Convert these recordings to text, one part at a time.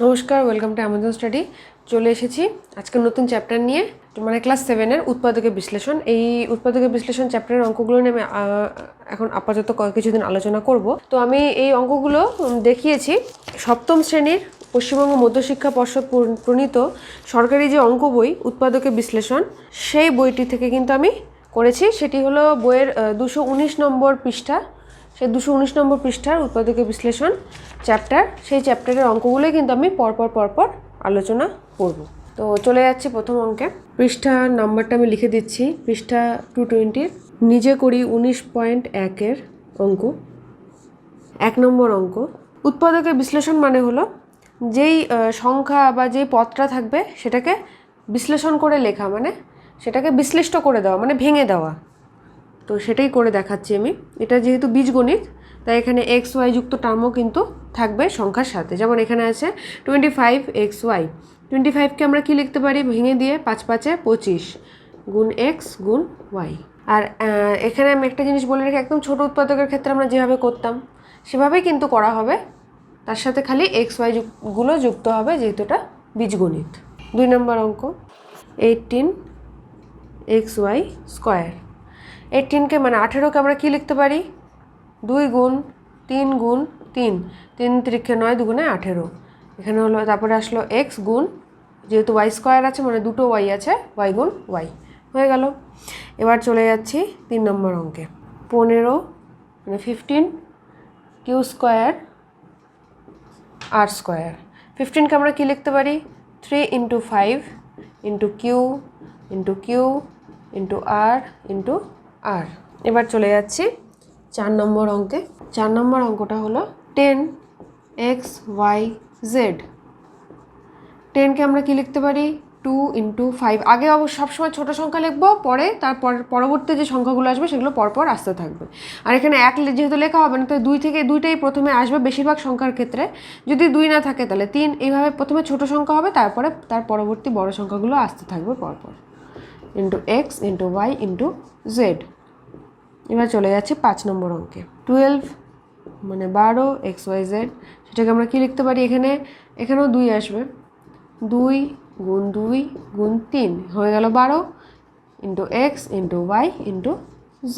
নমস্কার, welcome to Amazon study. চলে এসেছি আজকের নতুন চ্যাপ্টার নিয়ে, মানে ক্লাস 7-এর উৎপাদকের বিশ্লেষণ। এই উৎপাদকের বিশ্লেষণ চ্যাপ্টারের অঙ্কগুলো নিয়ে আমি এখন আপাতত কিছুদিন আলোচনা করব। তো আমি এই অঙ্কগুলো দেখিয়েছি সপ্তম শ্রেণীর পশ্চিমবঙ্গ মধ্যশিক্ষা পর্ষদ প্রণীত সরকারি যে অঙ্ক বই উৎপাদকের বিশ্লেষণ, সেই বইটি থেকে কিন্তু আমি করেছি। সেটি হলো বইয়ের 219 নম্বর পৃষ্ঠা। সেই 219 নম্বর পৃষ্ঠার উৎপাদকের বিশ্লেষণ চ্যাপ্টার, সেই চ্যাপ্টারের অঙ্কগুলোই কিন্তু আমি পরপর আলোচনা করব। তো চলে যাচ্ছি প্রথম অঙ্কে। পৃষ্ঠা নাম্বারটা আমি লিখে দিচ্ছি, পৃষ্ঠা 220। নিজে করি 19.1-এর অঙ্ক, 1 নম্বর অঙ্ক। উৎপাদকের বিশ্লেষণ মানে হলো যেই সংখ্যা বা যেই পদটা থাকবে সেটাকে বিশ্লেষণ করে লেখা, মানে সেটাকে বিশ্লিষ্ট করে দেওয়া, মানে ভেঙে দেওয়া। তো সেটাই করে দেখাচ্ছি আমি। এটা যেহেতু বীজগণিত, তাই এখানে এক্স ওয়াই যুক্ত টার্মও কিন্তু থাকবে সংখ্যার সাথে। যেমন এখানে আছে 25xy। 25কে আমরা কি লিখতে পারি ভেঙে দিয়ে? 5 5 25 গুণ এক্স গুণ ওয়াই। আর এখানে আমি একটা জিনিস বলে রাখি, একদম ছোট উৎপাদকের ক্ষেত্রে আমরা যেভাবে করতাম সেভাবেই কিন্তু করা হবে। তার সাথে খালি এক্স ওয়াই গুলো যুক্ত হবে, যেহেতু এটা বীজগণিত। 2 নম্বর অঙ্ক 18xy স্কোয়ার। 18কে মানে 18কে আমরা কি লিখতে পারি? 2 গুণ 3 গুণ 3, 3 3 9, 2 গুণে 18। এখানে হলো, তারপরে আসলো এক্স গুণ, যেহেতু ওয়াই স্কোয়ার আছে মানে দুটো ওয়াই আছে, ওয়াই গুণ ওয়াই হয়ে গেল। এবার চলে যাচ্ছি 3 নম্বর অঙ্কে। 15 মানে 15 কিউ স্কোয়ার আর স্কোয়ার। 15কে আমরা কি লিখতে পারি? 3 × 5 × কিউ × কিউ × আর × আর। এবার চলে যাচ্ছি 4 নম্বর অঙ্কে। 4 নম্বর অঙ্কটা হলো 10xyz। 10কে আমরা কি লিখতে পারি? 2 × 5। আগে অবশ্য সবসময় ছোটো সংখ্যা লিখবো, পরে তারপর পরবর্তী যে সংখ্যাগুলো আসবে সেগুলো পরপর আসতে থাকবে। আর এখানে 1 যেহেতু লেখা হবে না, তো 2 থেকে 2টাই প্রথমে আসবে বেশিরভাগ সংখ্যার ক্ষেত্রে। যদি 2 না থাকে তাহলে 3। এইভাবে প্রথমে ছোটো সংখ্যা হবে, তারপরে তার পরবর্তী বড় সংখ্যাগুলো আসতে থাকবে পরপর। x × y × z। এবার চলে যাচ্ছে 5 নম্বর অঙ্কে। 12 মানে 12xyz। সেটাকে আমরা কি লিখতে পারি? এখানেও 2 আসবে। 2 গুণ 2 গুণ 3 হয়ে গেল 12 × x × y × z।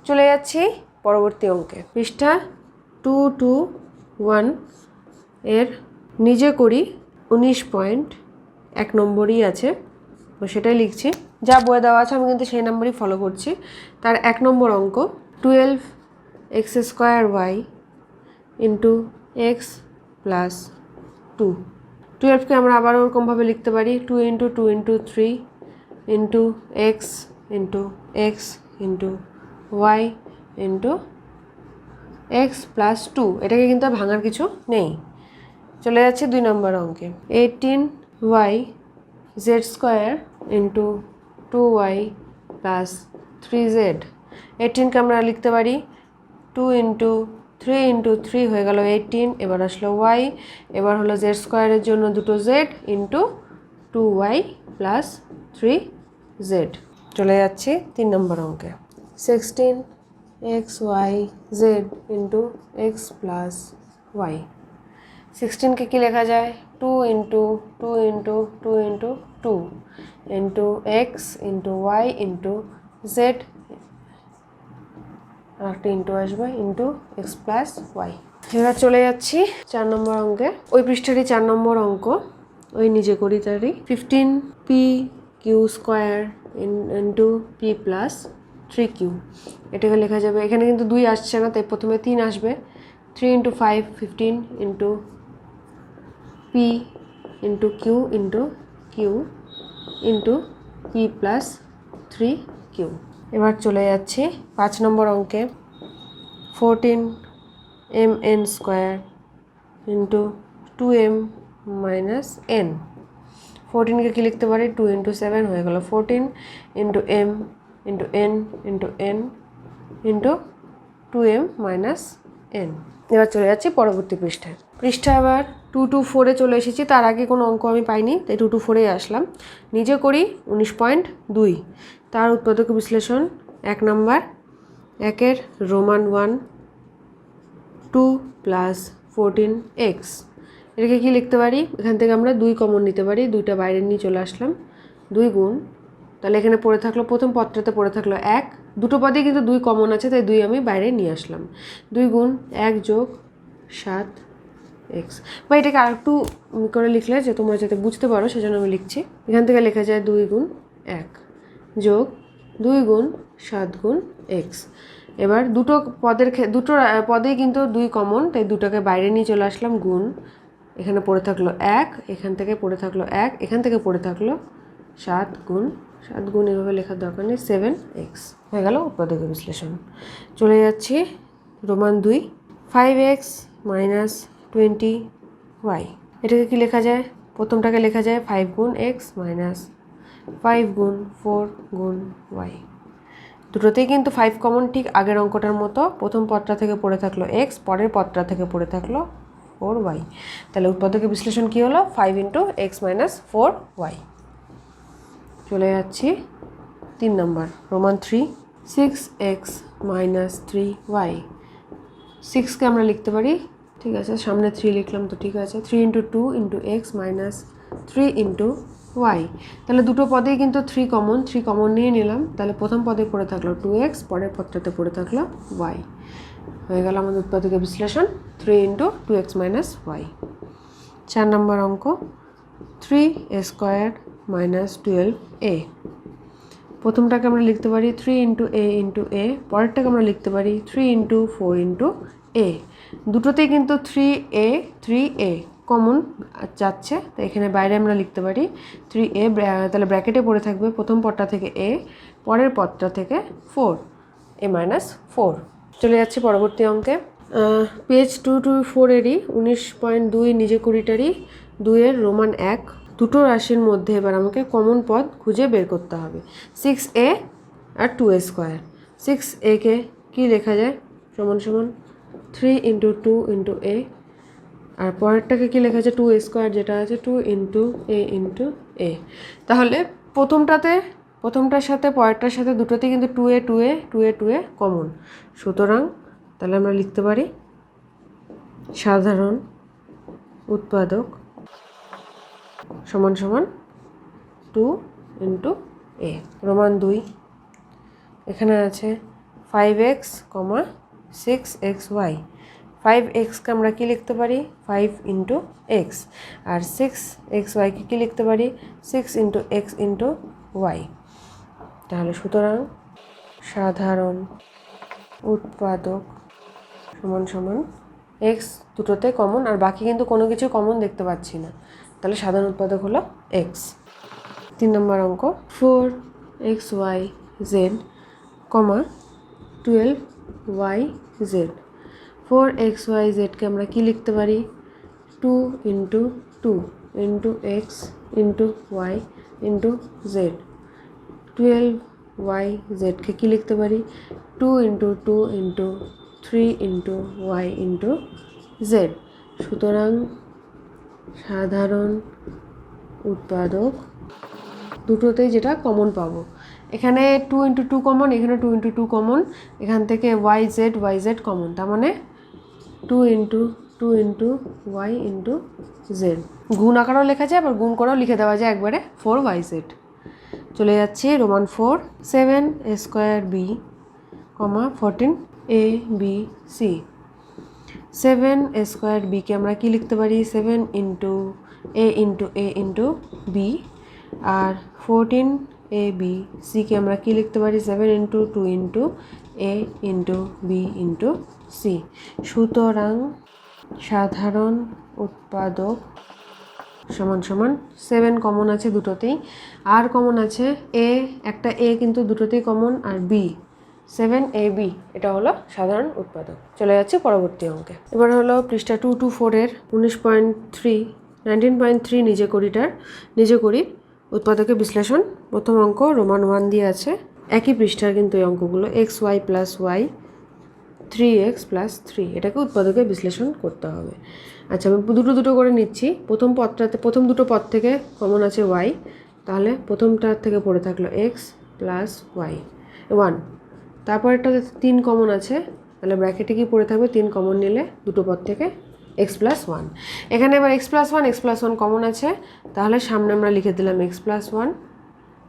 চলে যাচ্ছি পরবর্তী অঙ্কে। পৃষ্ঠা 221 এর নিজে করি 19.1 নম্বরই আছে, তো সেটাই লিখছি। যা বইয়ে দেওয়া আছে আমি কিন্তু সেই নাম্বারই ফলো করছি। তার 1 নম্বর অঙ্ক 12x² y × x + 2। 12কে আমরা আবার ওরকমভাবে লিখতে পারি 2 × 2 × 3 × x × x × y × x + 2। এটাকে কিন্তু আর ভাঙার কিছু নেই। চলে যাচ্ছে 2 নম্বর অঙ্কে। 18yz² × 2y + 3z। 18কে আমরা লিখতে পারি 2 × 3 × 3 হয়ে গেল 18। এবার আসলো y, এবার হলো z² জন্য দুটো z × 2y + 3z। চলে যাচ্ছি 3 নম্বর অঙ্কে। 16xyz × x + y। 16কে কি লেখা যায়? 2 × 2 × 2 × 2 × x × y × z, আর একটা ইন্টু আসবে x + y। এবার চলে যাচ্ছি 4 নম্বর অঙ্কে। ওই পৃষ্ঠারই 4 নম্বর অঙ্ক, ওই নিজে করি তারই। 15pq² × p + 3q। এটাকে লেখা যাবে, এখানে কিন্তু 2 আসছে না, তাই প্রথমে 3 আসবে। 3 × 5 15 × p × q × q × p + 3q। এবার চলে যাচ্ছি 5 নম্বর অঙ্কে। 14mn² × 2m - n। 14কে কি লিখতে পারি? 2 × 7 হয়ে গেল 14 × m × n × n × 2m - n। এবার চলে যাচ্ছি পরবর্তী পৃষ্ঠায়। পৃষ্ঠা আবার 224-এ চলে এসেছি। তার আগে কোনো অঙ্ক আমি পাইনি, তাই 224-এ আসলাম। নিজে করি 19.2। তার উৎপাদক বিশ্লেষণ 1 নম্বর। 1-এর রোমান 1 2 + 14x। এটাকে কি লিখতে পারি, এখান থেকে আমরা 2 কমন নিতে পারি, 2টা বাইরে নিয়ে চলে আসলাম, 2 গুণ, তাহলে এখানে পড়ে থাকলো প্রথম পদটাতে পড়ে থাকলো 1, দুটো পদে কিন্তু 2 কমন আছে তাই 2 আমি বাইরে নিয়ে আসলাম, 2 গুণ 1 যোগ 7x, বা এটাকে আরেকটু করে লিখলে যে তোমরা যাতে বুঝতে পারো সেজন্য আমি লিখছি। এখান থেকে লেখা যায় 2 গুণ 1 যোগ 2 গুণ 7 গুণ x। এবার দুটো পদেই কিন্তু 2 কমন তাই দুটোকে বাইরে নিয়ে চলে আসলাম, গুণ, এখানে পড়ে থাকলো 1, এখান থেকে পড়ে থাকলো 1, এখান থেকে পড়ে থাকলো 7 গুণ, এভাবে লেখার দরকার নেই, 7x হয়ে গেল উৎপাদকের বিশ্লেষণ। চলে যাচ্ছি রোমান 2, 5x মাইনাস 20y। এটাকে কি লেখা যায়, প্রথমটাকে লেখা যায় 5 গুণ x মাইনাস 5 গুণ 4 গুণ y। দুটোতেই কিন্তু 5 কমন, ঠিক আগের অঙ্কটার মতো, প্রথম পদটা থেকে পড়ে থাকলো x, পরের পদটা থেকে পড়ে থাকলো 4y। তাহলে উৎপাদকের বিশ্লেষণ কি হলো, 5 ইন্টু এক্স মাইনাস 4y। চলে যাচ্ছি 3 নম্বর, রোমান 3, 6x মাইনাস 3y। 6কে আমরা লিখতে পারি, ঠিক আছে, সামনে 3 লিখলাম তো ঠিক আছে, 3 into 2 into x minus 3 into y। তাহলে দুটো পদেই কিন্তু 3 কমন নিয়ে নিলাম, তাহলে প্রথম পদে পড়ে থাকলো 2x, পরের পদটাতে পড়ে থাকলো y। হয়ে গেল আমাদের উৎপাদকের বিশ্লেষণ 3 ইন্টু 2x মাইনাস y। 4 নম্বর অঙ্ক, 3a স্কোয়ার মাইনাস 12a। প্রথমটাকে আমরা লিখতে পারি 3 ইন্টু a ইন্টু a, পরেরটাকে আমরা লিখতে পারি 3 ইন্টু 4 ইন্টু a। দুটোতেই কিন্তু 3a কমন যাচ্ছে, তো এখানে বাইরে আমরা লিখতে পারি 3a, তাহলে ব্র্যাকেটে পড়ে থাকবে প্রথম পদটা থেকে a, পরের পদটা থেকে 4, a মাইনাস 4। চলে যাচ্ছি পরবর্তী অঙ্কে, পেজ 224-এরই 19.2 নিজে কুড়িটারই 2-এর রোমান 1। দুটো রাশির মধ্যে এবার আমাকে কমন পদ খুঁজে বের করতে হবে, 6a আর 2a স্কোয়ার। 6a-কে কী লেখা যায়, সমান সমান 3 ইন্টু 2 ইন্টু a, আর পরেরটাকে কী লেখা যায় 2a স্কোয়ার, যেটা আছে 2 ইন্টু a ইন্টু a। তাহলে প্রথমটার সাথে পরেরটার সাথে দুটোতেই কিন্তু 2a কমন, সুতরাং তাহলে আমরা লিখতে পারি সাধারণ উৎপাদক সমান সমান 2 ইন্টু a। রোমান 2, এখানে আছে 5x, 6xy। 5xকে আমরা কি লিখতে পারি 5 ইন্টু এক্স, আর 6xyকে কি লিখতে পারি 6 ইন্টু এক্স ইন্টু ওয়াই। তাহলে সুতরাং সাধারণ উৎপাদক সমান সমান এক্স দুটোতে কমন, আর বাকি কিন্তু কোনো কিছু কমন দেখতে পাচ্ছি না, তাহলে সাধারণ উৎপাদক হলো এক্স। 3 নম্বর অঙ্ক, 4xyz, 12yz। 4xyzকে আমরা কি লিখতে পারি 2 into 2 into x into Y into z. 12yzকে কি লিখতে পারি 2 into 2 into 3 into Y into z. সুতরাং সাধারণ উৎপাদক দুটোতেই যেটা কমন পাবো, এখানে 2 ইন্টু 2 কমন, এখানে 2 ইন্টু 2 কমন, এখান থেকে yz কমন, তার মানে 2 into 2 into Y into Z. গুণ আকারেও লেখা যায়, আবার গুণ করেও লিখে দেওয়া যায় একবারে 4yz। চলে যাচ্ছি Roman 4, 7a square B, 14abc। 7a স্কোয়ার বিকে আমরা কি লিখতে পারি 7 ইন্টু a ইন্টু বি, আর 14abcকে আমরা কি লিখতে পারি 7 into 2 into a into B into C. সুতরাং সাধারণ উৎপাদক সমান সমান 7 কমন আছে দুটোতেই, আর কমন আছে a, একটা a কিন্তু দুটোতেই কমন, আর b 7ab, এটা হলো সাধারণ উৎপাদক। চলে যাচ্ছে পরবর্তী অঙ্কে। এবার হলো পৃষ্ঠা 224-এর 19.3 নিজে করি উৎপাদকের বিশ্লেষণ। প্রথম অঙ্ক রোমান 1 দিয়ে আছে, একই পৃষ্ঠার কিন্তু এই অঙ্কগুলো, xy plus Y 3x plus 3, এটাকে উৎপাদকের বিশ্লেষণ করতে হবে। আচ্ছা, আমি দুটো করে নিচ্ছি। প্রথম দুটো পদ থেকে কমন আছে y, তাহলে প্রথমটার থেকে পড়ে থাকলো x প্লাস ওয়াই 1, তারপরেরটাতে 3 কমন আছে, তাহলে ব্র্যাকেটে কি পড়ে থাকবে 3 কমন নিলে দুটো পদ থেকে এক্স প্লাস ওয়ান। এখানে এবার এক্স প্লাস ওয়ান কমন আছে, তাহলে সামনে আমরা লিখে দিলাম এক্স প্লাস ওয়ান,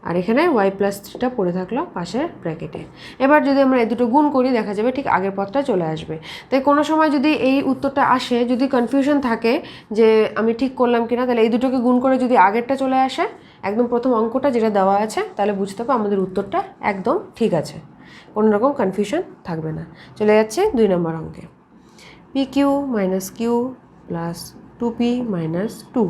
আর এখানে ওয়াই প্লাস থ্রিটা পড়ে থাকলো পাশের ব্র্যাকেটে। এবার যদি আমরা এই দুটো গুণ করি দেখা যাবে ঠিক আগের পদটা চলে আসবে। তাই কোনো সময় যদি এই উত্তরটা আসে, যদি কনফিউশন থাকে যে আমি ঠিক করলাম কিনা, তাহলে এই দুটোকে গুণ করে যদি আগেরটা চলে আসে, একদম প্রথম অঙ্কটা যেটা দেওয়া আছে, তাহলে বুঝতে হবে আমাদের উত্তরটা একদম ঠিক আছে, কোনো রকম কনফিউশন থাকবে না। চলে যাচ্ছে 2 নম্বর অঙ্কে। P Q minus Q plus 2p minus 2।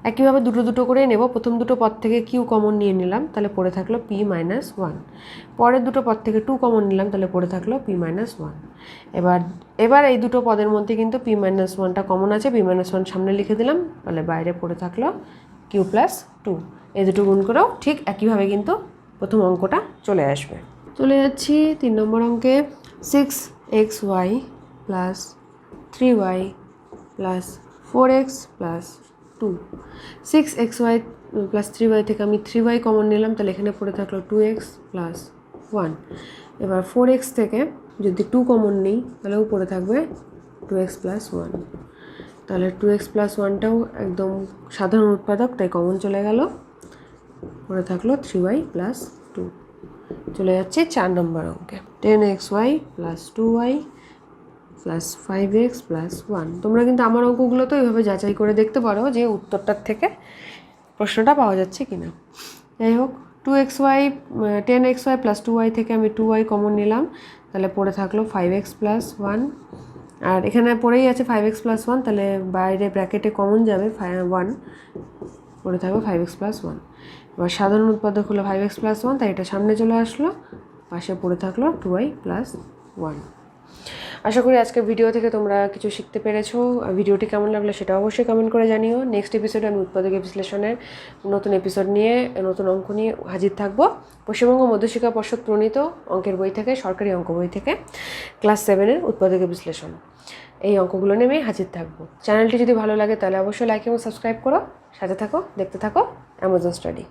একইভাবে দুটো করে নেব। প্রথম দুটো পদ থেকে কিউ কমন নিয়ে নিলাম, তাহলে পড়ে থাকলো p মাইনাস ওয়ান। পরের দুটো পদ থেকে 2 কমন নিলাম, তাহলে পড়ে থাকলো p মাইনাস ওয়ান। এবার এই দুটো পদের মধ্যে কিন্তু p মাইনাস ওয়ানটা কমন আছে, p মাইনাস ওয়ান সামনে লিখে দিলাম, তাহলে বাইরে পড়ে থাকলো q প্লাস 2। এই দুটো গুণ করেও ঠিক একইভাবে কিন্তু প্রথম অঙ্কটা চলে আসবে। চলে যাচ্ছি 3 নম্বর অঙ্কে। 6xy plus 3y plus 4x plus 2। 6xy plus 3y থেকে আমি 3y কমন নিলাম, তাহলে এখানে পড়ে থাকলো 2x প্লাস 1। এবার 4x থেকে যদি 2 কমন নিই, তাহলেও পড়ে থাকবে 2x প্লাস 1। তাহলে 2x প্লাস 1টাও একদম সাধারণ উৎপাদক, তাই কমন চলে গেল, পড়ে থাকলো 3y প্লাস 2। চলে যাচ্ছে 4 নম্বর অঙ্কে। 10xy plus 2y plus 5x plus 1। তোমরা কিন্তু আমার অঙ্কগুলো তো এইভাবে যাচাই করে দেখতে পারো যে উত্তরটার থেকে প্রশ্নটা পাওয়া যাচ্ছে কিনা। যাই হোক, 10xy প্লাস 2y থেকে আমি 2y কমন নিলাম, তাহলে পড়ে থাকলো 5x প্লাস 1। আর এখানে পড়েই আছে 5x প্লাস 1, তাহলে বাইরে ব্র্যাকেটে কমন যাবে 1, পড়ে থাকবে 5x প্লাস 1। এবার সাধারণ উৎপাদক হলো 5x প্লাস 1, তাই এটা সামনে চলে আসলো, পাশে পড়ে থাকলো 2y প্লাস 1। আশা করি আজকের ভিডিও থেকে তোমরা কিছু শিখতে পেরেছো। ভিডিওটি কেমন লাগলো সেটা অবশ্যই কমেন্ট করে জানিও। নেক্সট এপিসোডে আমি উৎপাদকের বিশ্লেষণের নতুন এপিসোড নিয়ে, নতুন অঙ্ক নিয়ে হাজির থাকবো। পশ্চিমবঙ্গ মধ্যশিক্ষা পর্ষদ প্রণীত অঙ্কের বই থেকে, সরকারি অঙ্ক বই থেকে, ক্লাস 7-এর উৎপাদকের বিশ্লেষণ, এই অঙ্কগুলো নিয়ে আমি হাজির থাকবো। চ্যানেলটি যদি ভালো লাগে তাহলে অবশ্যই লাইক এবং সাবস্ক্রাইব করো। সাথে থাকো, দেখতে থাকো অ্যামাজন স্টাডি।